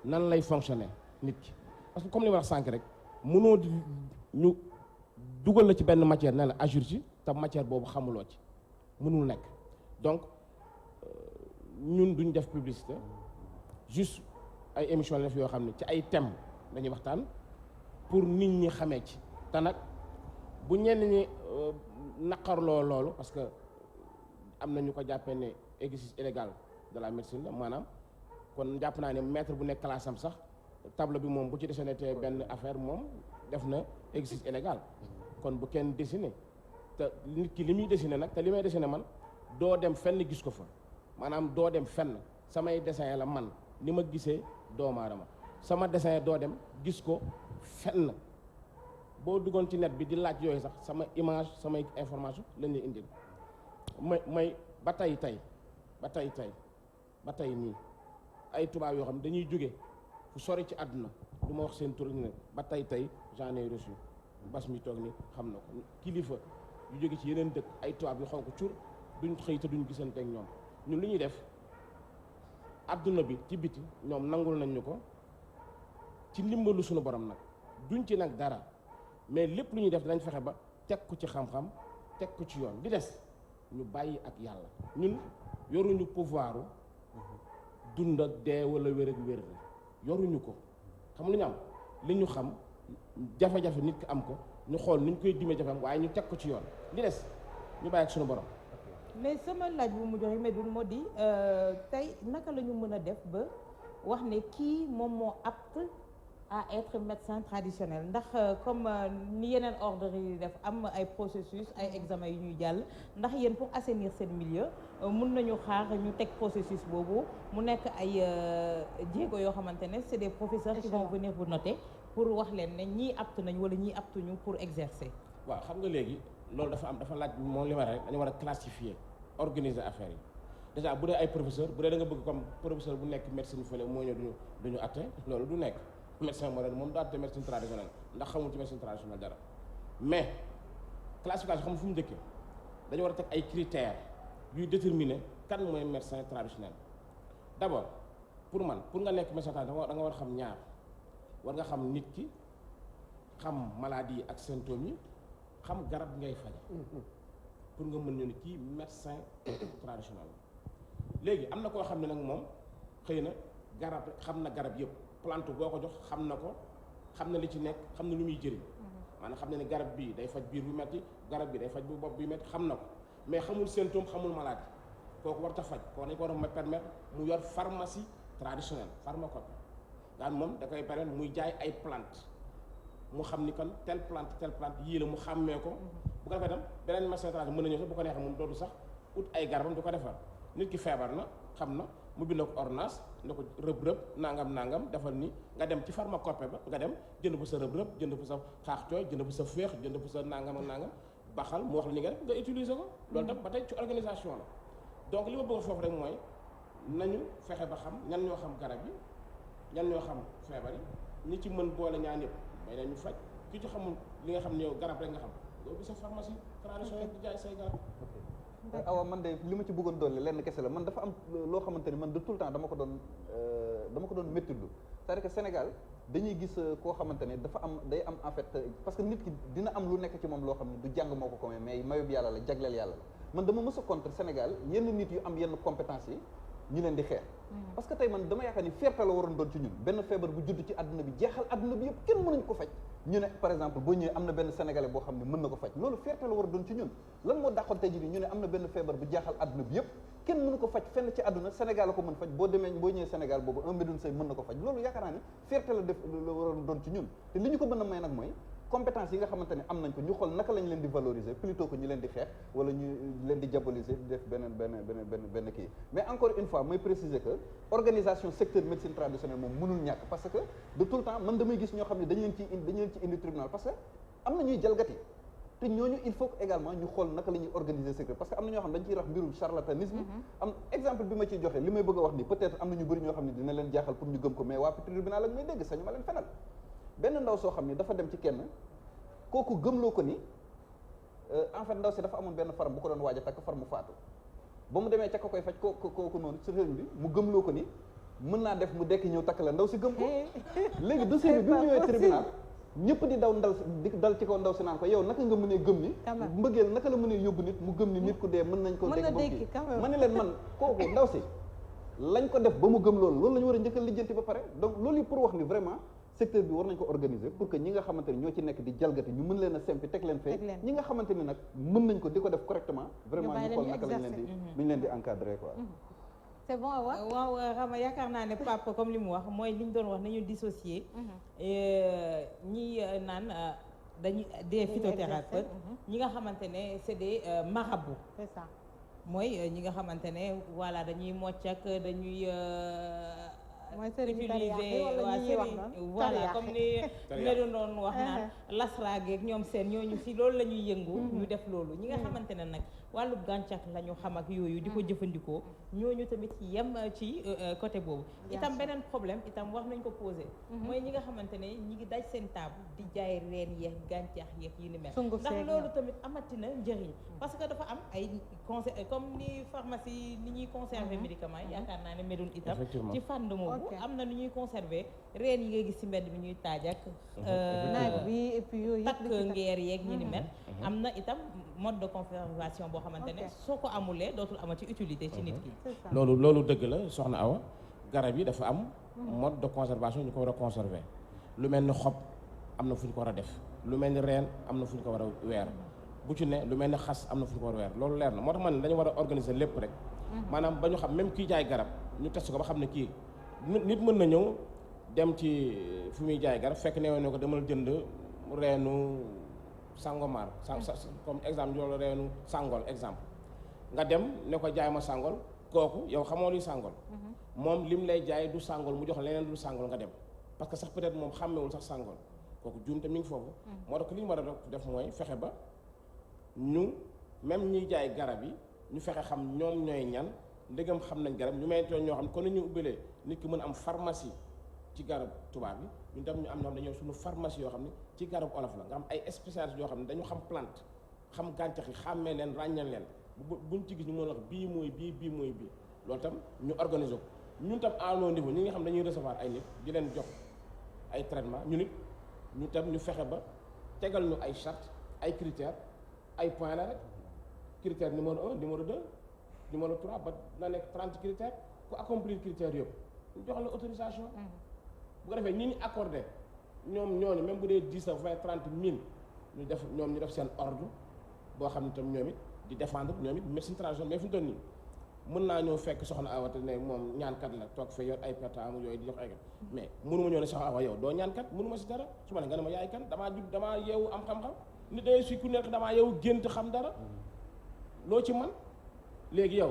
nan lay fonctionner nit ki parce que comme li ma wax sànq rek mënoo di ñu dugal la ci benn matière ne la ajur ci te matière boobu xamuloo ci mënul nekk donc ñun duñ def publicité juste ay émission la def yoo xam ne ci ay thèmes dañuy waxtaan pour nit ñi xamee ci te nag bu ñenn ñi naqarloo loolu parce que am na ñu ko jàppee ne exercice illégal de la médecine la maanaam kon jàpp naa ne maître bu nekk classe am sax tableau bi moom bu ci dessiné te benn affaire moom def na exercice illégal kon bu kenn dessiné te nit ki li muy dessiné nag te li may dessiné man doo dem fenn gis ko fa maanaam doo dem fenn samay dessin la man ni ma gisee doomu aadama sama dessin doo dem gis ko fenn boo duggoon ci net bi di laaj yooyu sax sama image samay information lañ lay indil may ba tey nii ay tubaab yoo xam ne dañuy jóge fu sori ci àdduna du ma wax seen tur ne ba tey j'en ai reçu bas mi toog ni xam na ko kilifa yu jóge ci yeneen dëkk ay tubaab yu xonk cur duñ xëy te duñ gisante ak ñoom ñun li ñuy def àdduna bi ci biti ñoom nangul nañ ñu ko ci ndimbalu suñu borom nag duñ ci nag dara mais lépp lu ñuy def danañ fexe ba teg ko ci xam-xam teg ko ci yoon di des ñu bàyyi ak yàlla ñun yoruñu pouvoiru dund ak dee wala wér ak wér yoruñu ko xam lu ñu am li ñu xam jafe-jafe nit ki am ko ñu xool ni ñu koy dimee jafe am waaye ñu teg ko ci yoon di des ñu bàyyi ak suñu borom. mais sama laaj bu mujj rek Medoune moo di tey naka la ñu mën a def ba wax ne kii moom moo apte à être médecin traditionnel ndax comme ni yeneen ordre yi def am ay processus ay examen yu ñuy jàll ndax yéen pour assainir seen milieu mun nañu xaar ñu teg processus boobu mu nekk ay jéego yoo xamante ne c'est des professeurs qui vont venir vous noter pour wax leen ne ñii apte nañ wala ñii aptuñu pour exercer. waaw xam nga léegi loolu dafa laaj moom li ma rek dañu war a classifier organiser affaire yi déjà bu dee ay professeur bu dee da nga bëgg comme professeur bu nekk médecine fële moo ñëw duñu atte loolu du nekk médecin moderne moom daa atte médecine traditionnelle ndax xamul ci médecine traditionnelle dara mais classification xam fu mu njëkkee dañu war a teg ay critères yuy déterminer kan mooy médecin traditionnel d'abord pour nga nekk médecin traditionnel da nga war a xam ñaar war nga xam nit ki xam maladie yi ak symptômes yi xam garab ngay faj pour nga mën ñu ne kii médecin traditionnel léegi am na koo xam ne nag moom xëy na garab xam na garab yëpp plante boo ko jox xam na ko xam na li ci nekk xam na lu muy jëriñ maanaam xam na ne garab bii day faj biir bu metti garab bi day faj bu bopp bi metti xam na ko mais xamul symptôme xamul maladie kooku war ta faj kooku dañ ko war a permettre mu yor pharmacie traditionnelle pharmacopée daan moom da koy permettre muy jaay ay plante mu xam ni kon telle plante yii la mu xàmmee ko bu ko defee tam beneen médecin traditionnel mën na ñëw sax bu ko neexee moom dootu sax ut ay garabam du ko defar nit ki feebar na xam na mu bind ko ordonnance ne ko rëb-rëb nangam defal ni nga dem ci pharmacopée ba nga dem jënd fa sa rëb-rëb jënd fa sa xaax cooy jënd fa sa féex jënd fa sa nangam ak nangam baxal mu wax la ni nga def nga utiliser ko loolu tam ba tey ci organisation la donc li ma bëgg foofu rek mooy nañu fexe ba xam ñan ñoo xam garab yi ñan ñoo xam feebar yi ñi ci mën boole ñaan yëpp may nañu faj ki ci xamul li nga xam ne yow garab rek nga xam nga ubbi sa pharmacie traditionnelle di jaay say garab. awa man de li ma ci bëggoon dolli lenn kese la man dafa am loo xamante ni man de tout le temps dama ko doon méttitlu c'est-à-dire que Sénégal dañuy gis koo xamante ne dafa am day am en fait parce que nit ki dina am lu nekk ci moom loo xam ne du jàng moo ko ko mais mayub yàlla la jagleel yàlla la man dama mës a contre Sénégal yenn nit yu am yenn compétence yi ñu leen di xeex parce que tey man dama yaakaar ni fierté la waroon doon ci ñun benn feebar bu judd ci àdduna bi jeexal àdduna bi yëpp kenn mënuñ ko faj ñu ne par exemple boo ñëwee am na benn sénégalais boo xam ne mën na ko faj loolu fierté la war a doon ci ñun lan moo dàqoon tey jii ñu ne am na benn feebar bu jeexal àdduna bi yëpp kenn mënu ko faj fenn ci àdduna Sénégal la ko mën faj boo ñëwee Sénégal boobu un Medoune Seye mën na ko faj loolu yaakaar naa ni fierté la waroon doon ci ñun te li ñu ko mën a may nag mooy compétence yi nga xamante ne am nañ ko ñu xool naka lañ leen di valoriser plutôt que ñu leen di xeex wala ñu leen di diaboliser di def benn kii mais encore une fois mooy préciser que organisation secteur médecine traditionnelle moom mënul ñàkk parce que de tout le temps man damay gis ñoo xam ne dañu leen ci indi tribunal parce que am na ñuy jalgati te ñooñu il faut que également ñu xool naka la ñuy organiser secteur parce que am na ñoo xam ne dañ ciy wax mbirum charlatanisme am exemple bi ma ciy joxe li may bëgg a wax ni peut-être am na ñu bëri ñoo xam ne dina leen jaaxal pour ñu gëm ko mais waa tribunal ak may dégg sañu ma leen fenal benn ndaw soo xam ne dafa dem ci kenn kooku gëmloo ko ni en fait ndaw si dafa amoon benn faram bu ko doon waaj a takk far mu faatu ba mu demee ca ko koy faj kooku noonu sëriñ bi mu gëmloo ko ni mën naa def mu dekki ñëw takk la ndaw si gëm ko léegi dossier bi mu ñëwee tribunal ñëpp di daw dal ci kaw ndaw si naan ko yow naka nga mënee gëm ni mbëggeel naka la mënee yóbbu nit mu gëm ni nit ku dee mën nañ ko dekki ma ne leen man kooku ndaw si lañ ko def ba mu gëm loolu la ñu war a njëkk a lijjanti ba pare donc loolu yi pour wax ni vraiment secteur bi war nañ ko organiser pour que ñi nga xamante ni ñoo ci nekk di jalgati ñu mën leen a sempi teg leen fee ñi nga xamante ni nag mën nañ ko di ko def correctement vraiment ñu xool naka lañ leen di encadrer quoi c'est bon waaw Rama yaakaar naa ne Pape comme li mu wax mooy li ñu doon wax nañu dissocier ñi naan dañuy des phytothérapeutes ñi nga xamante ne c'est des marabouts c'est ça mooy ñi nga xamante ne voilà dañuy mocc ak dañuy mooy sëriñ voilà comme ni Medoune doon wax naan lasrageeg ñoom seen ñooñu si loolu la ñuy yëngu ñu def loolu ñi nga xamante ne nag wàllu gàncax la ñu xam ak yooyu di ko jëfandikoo ñooñu tamit yem ci côté boobu itam beneen problème itam wax nañ ko posé mooy ñi nga xamante ne ñi ngi daj seen table di jaay reen yeeg gàncax yeeg yi ni mel ndax loolu tamit amatina njëriñ parce que dafa am ay comme ni pharmacie ni ñuy conserver médicaments yi yaakaar naa ne Médoune itam ci fànn moobu am na nu ñuy conserver reen yi ngay gis ci mbedd bi ñuy taaj ak naaj bi et puis yooyu takk ngeer yeeg ñi ni mel am na itam mode de conservation boo xamante ne soo ko amulee dootul amati utilité ci nit ki loolu dëgg la soxna Awa garab yi dafa am mode de conservation ñu ko war a conserver lu mel ni xob am na fu ñu ko war a def lu mel ni reen am na fu ñu ko war a weer bu ci ne lu mel ni xas am na fu ñu ko war a weer loolu leer na moo tax man ne dañu war a organiser lépp rek maanaam ba ñu xam même kii jaay garab ñu test ko ba xam ne kii nit mën na ñëw dem ci fu muy jaay garab fekk neewoon ne ko demal jënd reenu sangomar comme exemple loolu reenu sangol exemple nga dem ne ko jaay ma sangol kooku yow xamoo luy sangol moom lim lay jaay du sangol mu jox leneen du sangol nga dem parce que sax peut-être moom xàmmewul sax sangol kooku juum te mi ngi foofu moo tax li ñu war a def mooy fexe ba ñu même ñiy jaay garab yi ñu fexe xam ñoom ñooy ñan ndegam xam nañ garab ñu may toon ñoo xam ne kon ñu ubbilee nit ki mën a am pharmacie ci garab tubaab bi ñun tam ñu am ñoo xam ne dañoo suñu pharmacie yoo xam ne ci garab olof la nga am ay spécialistes yoo xam ne dañu xam plante xam gàncax yi xàmmee leen ràññal leen buñ ci gis ñu mën a wax bii mooy bii mooy bii loolu tam ñu organiser ko ñun tam à nos niveau ñi nga xam dañuy recevoir ay nit di leen jox ay traitement ñu nit ñu tam ñu fexe ba tegal ñu ay charte ay critères ay points la rek critère numéro 1 numéro 2 numéro 3 ba na nekk 30 critères ku accomplir critères yëpp ñu jox la autorisation bu ko defee ñi ñu accordé ñoom ñooñu même bu dee 10 à 20 30 mille ñu def ñoom ñu def seen ordre boo xam ne tam ñoom it di défendre ñoom it médecine traditionnelle mais fi mu toll nii mën naa ñëw fekk soxna Awa te ne moom ñaankat la toog fa yor ay pétaamu yooyu di jox ay kat mais mënuma ñëw ne soxna Awa yow doo ñaankat mënuma si dara su ma ne nga ne ma yaay kan damaa yeewu am xam-xam nit day si ku nekk damaa yeewu gént xam dara loo ci man léegi yow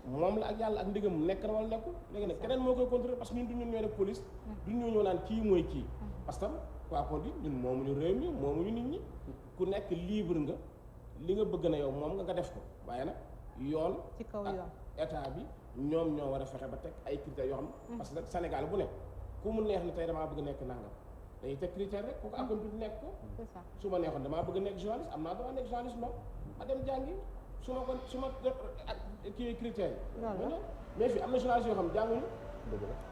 moom la ak yàlla ak ndigam nekk na wala nekkul léegi nag keneen moo koy contrôler parce que ñun du ñun ñooy def police du ñu ñëw naan kii mooy kii parce que quoi qu'on dit ñun moomuñu réew mi moomuñu nit ñi ku nekk libre nga li nga bëgg na yow moom nga def ko waaye nag yoon ci kaw yoon état bi ñoom ñoo war a fexe ba teg ay critères yoo xam ne parce que nag Sénégal bu ne ku mu neex ni tey damaa bëgg nekk nangam dañuy teg critère rek ku ko accompli nekk ko su ma neexoon damaa bëgg nekk journaliste am naa dama nekk journaliste non ma dem jàngi su ma kii critères yi mais fii am na journaliste yoo xam jànguñu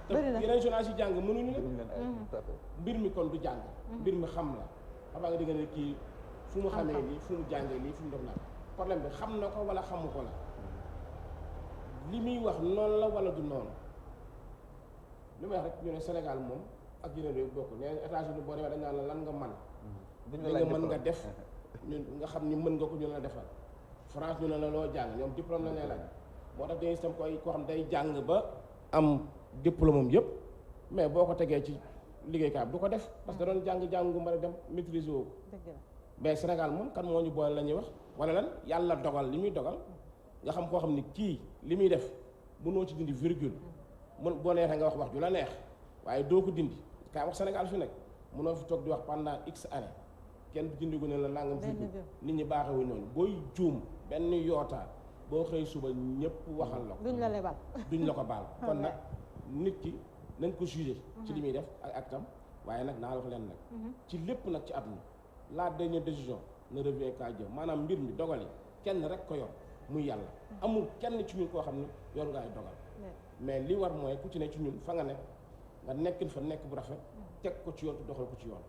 te yeneen journaliste yi jàng mënuñu la mbir mi kon du jàng mbir mi xam la xamaa nga dégg ne kii fu mu xamee lii fu mu jàngee lii fu mu def naa problème bi xam na ko wala xamu ko la li muy wax noonu la wala du noonu li may wax rek ñu ne Sénégal moom ak yeneen réew bokk nee États-Unis boo demee dañ naan la lan nga man li nga mën nga def ñun nga xam ni mën nga ko ñu la defal France ñu ne la loo jàng ñoom diplôme la ne laaj moo tax dañuy tam koo xam day jàng ba am diplôme am yëpp mais boo ko tegee ci liggéeykaay bi du ko def parce que doon jàng gu mën a dem maîtriser woo mais Sénégal moom kan moo ñu boole la ñuy wax wala lan yàlla dogal li muy dogal nga xam koo xam ni kii li muy def mënoo ci dindi virgule mun boo neexee nga wax ju la neex waaye doo ko dindi kaay wax Sénégal fi nekk mënoo fi toog di wax pendant x année kenn dindi gu ne la nangam virgule nit ñi baaxewu noonu booy juum benn yootaa boo xëy suba ñëpp waxal la ko duñ la lebal duñ la ko baal kon nag nit ki nañ ko jugé ci li muy def ak actam waaye nag naa la wax leen nag ci lépp nag ci àdduna la dernière décision ne revient qu'à Dieu maanaam mbir mi dogal yi kenn rek ko yor muy yàlla amul kenn ci ñun koo xam ne yor ngaay dogal mais li war mooy ku ci ne ci ñun fa nga nekk nga nekkin fa nekk bu rafet teg ko ci yoon te doxal ko ci yoon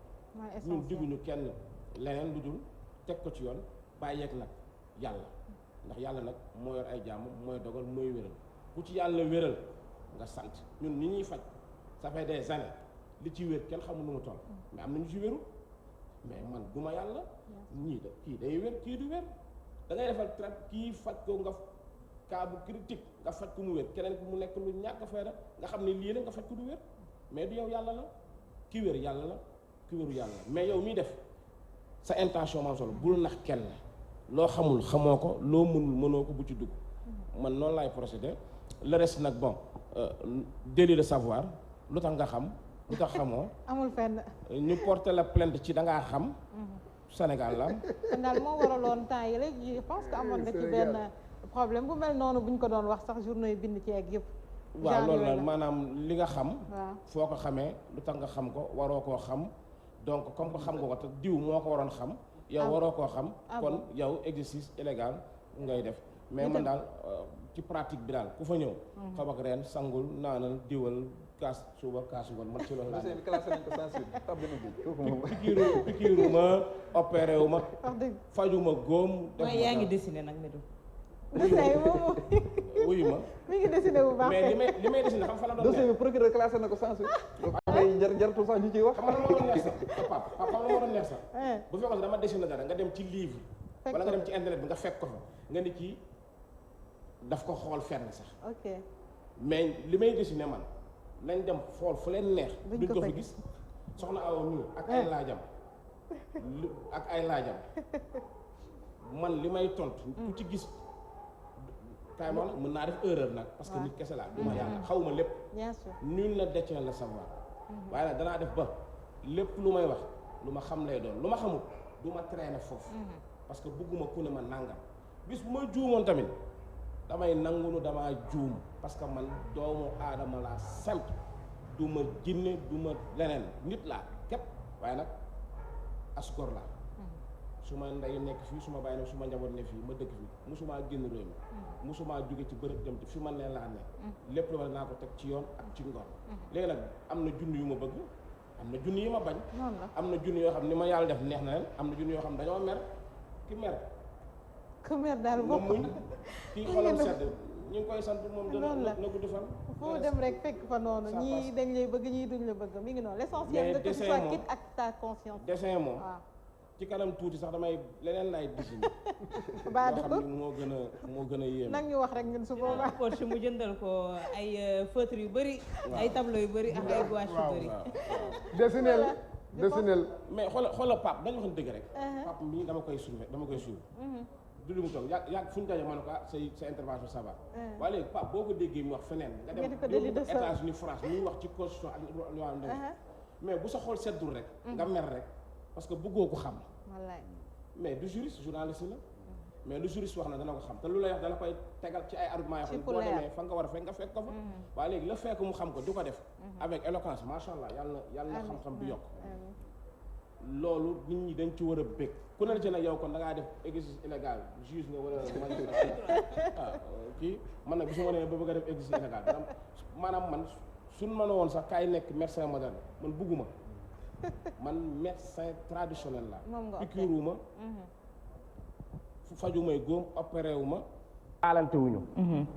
ñun digguñu kenn leneen lu dul teg ko ci yoon bàyyeeg nag yàlla ndax yàlla nag moo yor ay jàmm mooy dogal mooy wéral ku ci yàlla wéral nga sant ñun ñi ñuy faj ça fait des années li ci wér kenn xamul nu mu toll mais am na ñu ci wéru mais man duma yàlla ñii da kii day wér kii du wér da ngay defal traite kii faj ko nga cas bu critique nga faj ko mu wér keneen ku mu nekk lu ñàkk fayda nga xam ne lii la nga faj ko du wér mais du yow yàlla la ki wér yàlla la ki wéru yàlla la mais yow miy def sa intention maam solo bul nax kenn loo xamul xamoo ko loo mënul mënoo ko bu ci dugg man noonu laay procédé le reste nag bon délit de savoir lu tax nga xam lu tax xamoo amul fenn ñu porté la plainte ci da ngaa xam Sénégal la am. kon daal moo waraloon temps yi rek je pense que amoon nga ci benn problème bu mel noonu buñ ko doon wax sax journaux yi bind ci ak yëpp. waaw loolu la maanaam li nga xam. waaw foo ko xamee lu tax nga xam ko waroo koo xam donc comme que xam nga ko te diw moo ko waroon xam. yow waroo koo xam. kon yow exercice illégal ngay def. mais man daal ci pratique bi daal ku fa ñëw. xaw ak ren sangul naanal diwal kaas suba kaas ngoon man ci loolu laa dossier bi classé nañ ko censure tab dina bi kooku moom pikiiru ma opéré wu ma wax dëgg fajuma góom def waaye yaa ngi dessiné nag Médoune. dessin moom wuyu ma mi ngi dessiné bu baax mais li may dessiné xam fa la doon dossier bi procureur classé na ko censure may jaratul sax ñu ciy wax xam nga lan moo doon neex sax papa xam nga lan moo doon neex sax bu fekkoon dama dessiné dara nga dem ci livre wala nga dem ci internet bi nga fekk ko fa nga ni kii daf ko xool fenn sax ok mais li may dessiné man nañ dem xool fu leen neex duñ ko fi gis soxna Awa mi ak ay laajam ak ay laajam man li may tontu ku ci gis kaay ma mën naa def erreur nag parce que nit kese laa du ma yàlla xaw ma lépp bien sûr nul ne détient le savoir waaye nag danaa def ba lépp lu may wax lu ma xam lay doon lu ma xamul du ma traîner foofu parce que bugguma ku ne ma nàngam bis bu ma juumoon tamit damay nangunu damaa juum parce que man doomu aadama laa simple du ma jinne du ma leneen nit laa képp waaye nag asgor laa su ma ndey nekk fii su ma bàyyi ne su ma njaboot ne fii ma dëkk fii musumaa génn réew mi musumaa jóge ci bërëb dem ci fi man leen laa ne lépp lu ma naa ko teg ci yoon ak ci ngor léegi nag am na junni yu ma bëgg am na junni yu ma bañ am na junni yoo xam ni ma yàlla def neex na leen am na junni yoo xam dañoo mer ki mer ku mer daal moom muñ kii xolam sedd ñu ngi koy sant moom noonu na gudd fan foo dem rek fekk fa noonu ñii dañ lay bëgg ñii duñ la bëgg mi ngi noonu l'essentiel nga que tu sois quitte ak ta conscience dessin moom waaw ci kanam tuuti sax damay leneen laay dessiné baa loo xam ni moo gën a yéeme nag ñu wax rek ñun su boobaa coach mu jëndal ko ay feutre yu bëri ay tableau yu bëri ak ay gouache yu bëri dessinel mais xoola Pape dañu waxoon dëgg rek Pape mii dama koy suivre du lu mu toog yàgg fu ñu daje ma ne ko sa intervention ça va waaye léegi Pape boo ko déggee mu wax feneen nga dem yóbbu ko États-Unis France muy wax ci constitution ak loi mais bu sa xool seddul rek nga mer rek parce que bëggoo ko xam wallaay mais du juriste journaliste la mais lu juriste wax na dana ko xam te lu lay wax dana koy tegal ci ay arguments yoo xam ne boo demee fa nga war a fekk nga fekk ko fa waaye léegi la fekk mu xam ko du ko def avec éloquence macha allah yàlla na xam-xam bi yokk loolu nit ñi dañ ci war a bëgg ku ne la ci nag yow kon da ngaa def exercice illégal juge nga wala magistrat kii man nag bi su ma nee ba bëgg a def exercice illégal maanaam man suñ mën a woon sax kaay nekk médecin moderne man bugguma man médecin traditionnel la piqûre ma faju may góom opéré wu ma aalante wuñu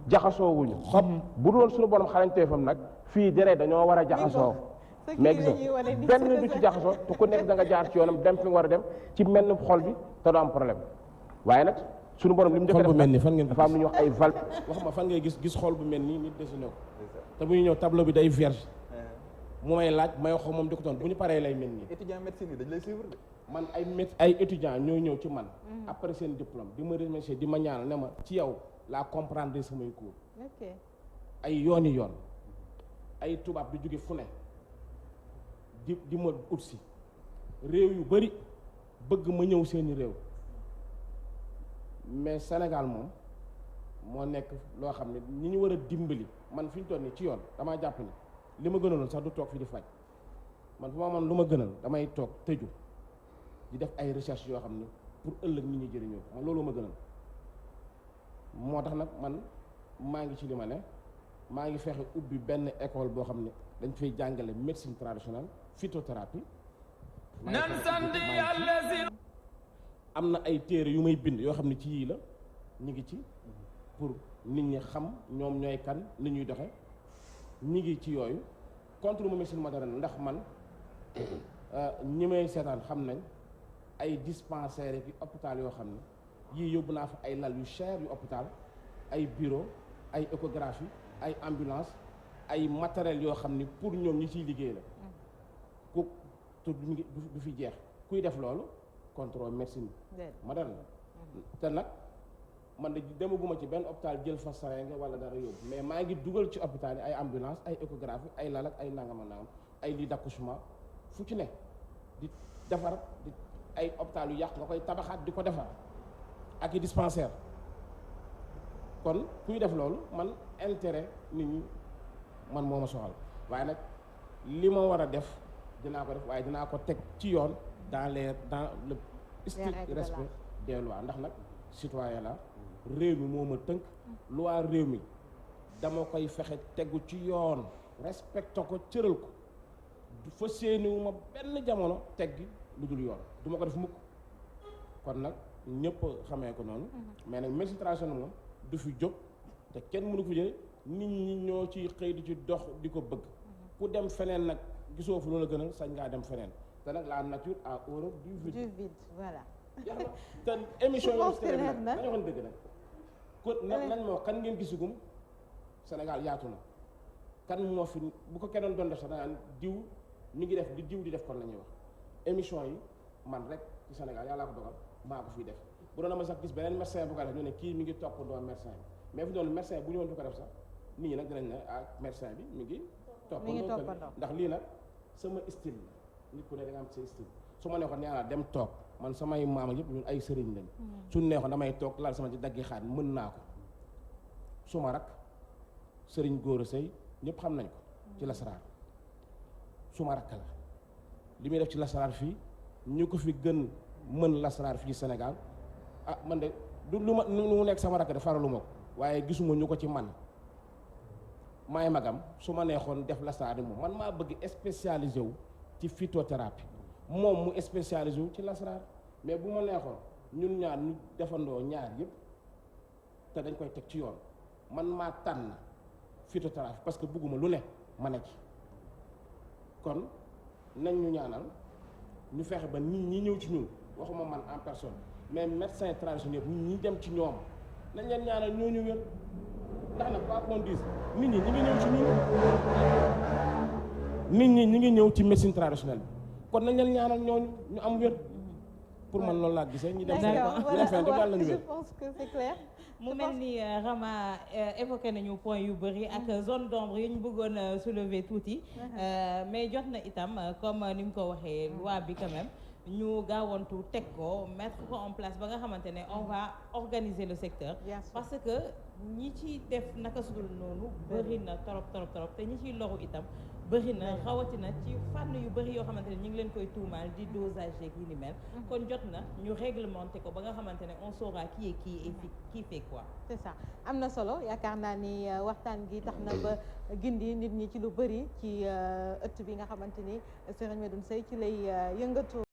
jaxasoo wuñu xob bu doon suñu borom xarañtee fam nag fii dere dañoo war a jaxasoo mais gis nga benn du ci jaxasoo te ku nekk da nga jaar ci yoonam dem fi nga war a dem ci mel ni xol bi te du am problème waaye nag suñu borom li mu njëkk a def mel ni fan ngeen dafa am lu ñuy wax ay val wax ma fan ngay gis xol bu mel nii nit dessiné ko te bu ñu ñëw tableau bi day vierge mu may laaj may wax moom di ko toon bu ñu paree lay mel nii étudiant médecine yi dañ lay suivre de man ay étudiants ñoo ñëw ci man après seen diplôme di ma remercier di ma ñaanal ne ma ci yow laa comprendre samay cours ay yooni yoon ay tubaab di jóge fu ne di ma ut si réew yu bari bëgg ma ñëw seeni réew mais Sénégal moom moo nekk loo xam ne ñi ñu war a dimbali man fi ñu toll nii ci yoon damaa jàpp ni li ma gënaloon sax du toog fi di faj man fu ma man lu ma gënal damay toog tëju di def ay recherche yoo xam ne pour ëllëg nit ñi jëriñoo man loolu ma gënal moo tax nag man maa ngi ci li ma ne maa ngi fexe ubbi benn école boo xam ne dañ fay jàngale médecine traditionnelle phytothérapie am na ay téere yu may bind yoo xam ne ci yii la ñu ngi ci pour nit ñi xam ñoom ñooy kan ni ñuy doxe ñi ngi ci yooyu contre mu médecine moderne ndax man ñi may seetaan xam nañ ay dispensaires yi hôpital yoo xam ne yii yóbbu naa fa ay lal yu cher yu hôpital ay bureau ay échographie ay ambulance ay matériel yoo xam ni pour ñoom ñi ciy liggéey la ku te du fi jeex kuy def loolu contre médecine moderne te nag man de demaguma ci benn hôpital jël fa seringue wala dara yóbbu mais maa ngi dugal ci hôpital yi ay ambulance ay échographie ay lal ak ay nangam ak nangam ay lit d'accouchement fu ci ne di defar di ay hôpital yu yàq nga koy tabaxaat di ko defar ak i dispensaire kon kuy def loolu man intérêt nit ñi man moo ma soxal waaye nag li ma war a def dinaa ko def waaye dinaa ko teg ci yoon dans le strict respect des lois ndax nag citoyen la réew mi moo ma tënk loi réew mi dama koy fexe tegu ci yoon respecté ko cëral ko du fa séeniwu ma benn jamono teggi lu dul yoon du ma ko def mukk kon nag ñëpp xamee ko noonu mais nag médecine traditionnelle moom du fi jóg te kenn mënu ko fi jële nit ñi ñoo ci xëy di ci dox di ko bëgg ku dem feneen nag gisoo fu loola gënal sañ ngaa dem feneen te nag la nature a horreur du vide voilà te émission yi dañoo xam dëgg nag ko nañ moo kan ngeen gisugum Sénégal yaatu na kan moo fi bu ko keneen doon def sax danaan diw mi ngi def di diw di def kon la ñuy wax émission yi man rek ci Sénégal yàllaa ko dogal maa ko fiy def bu doon ma sax gis beneen médecin bu ko def ñu ne kii mi ngi topp doon médecin bi mais fi doon médecin bu ñëwoon du ko def sax nit ñi nag dinañ ne ah médecin bi mi ngi toppandoo ndax lii nag sama style la nit ku ne da nga am sa style su ma neexoon nee naa dem toog man samay maama yëpp ñun ay sëriñ lañ su neexoon damay toog laal sama ci daggi xaat mën naa ko suma rak sëriñ góor a sëy ñëpp xam nañ ko ci lasaraar suma rakk la li muy def ci lasaraar fii ñu ko fi gën mën lasaraar fii Sénégal ah man de du lu mu nekk sama rakk de faralu ma ko waaye gisuma ñu ko ci man maay magam su ma neexoon def lasaraar moom man maa bëgg spécialisé wu ci phytothérapie moom mu spécialisé wu ci lasaraar mais bu ma neexoon ñun ñaar ñu defandoo ñaar yëpp te dañ koy teg ci yoon man maa tànn phytothérapie parce que bëgguma lu ne ma ne ci kon nañ ñu ñaanal ñu fexe ba nit ñi ñëw ci ñun waxuma man en personne mais médecin traditionnel ñi dem ci ñoom nañ leen ñaanal ñooñu wér ndax nag quoi qu'on dise nit ñi ngi ñëw ci ñun nit ñi ngi ñëw ci médecine traditionnelle bi kon nañ leen ñaanal ñooñu ñu am wér pour man loolu laa gisee ñu dem feneen yàlla nañu wér. Je pense que c'est clair. mu mel ni Rama évoqué nañu point yu bëri ak zone d'ombre yi ñu bëggoon soulever tuuti mais jot na itam comme ni mu ko waxee loi bi quand même ñu gaawantu teg ko mettre ko en place ba nga xamante ne on va organiser le secteur parce que ñi ci def naka sudul noonu bëri na trop te ñi ciy loru itam bëri na rawatina ci fànn yu bëri yoo xamante ne ñu ngi leen koy tuumaal di dosage yeeg yi ni mel kon jot na ñu réglementer ko ba nga xamante ne on saura qui est qui et qui fait quoi. C'est ça am na solo yaakaar naa ni waxtaan gi tax na ba gindi nit ñi ci lu bëri ci ëtt bi nga xamante ni Serigne Medoune Seye ci lay yëngatu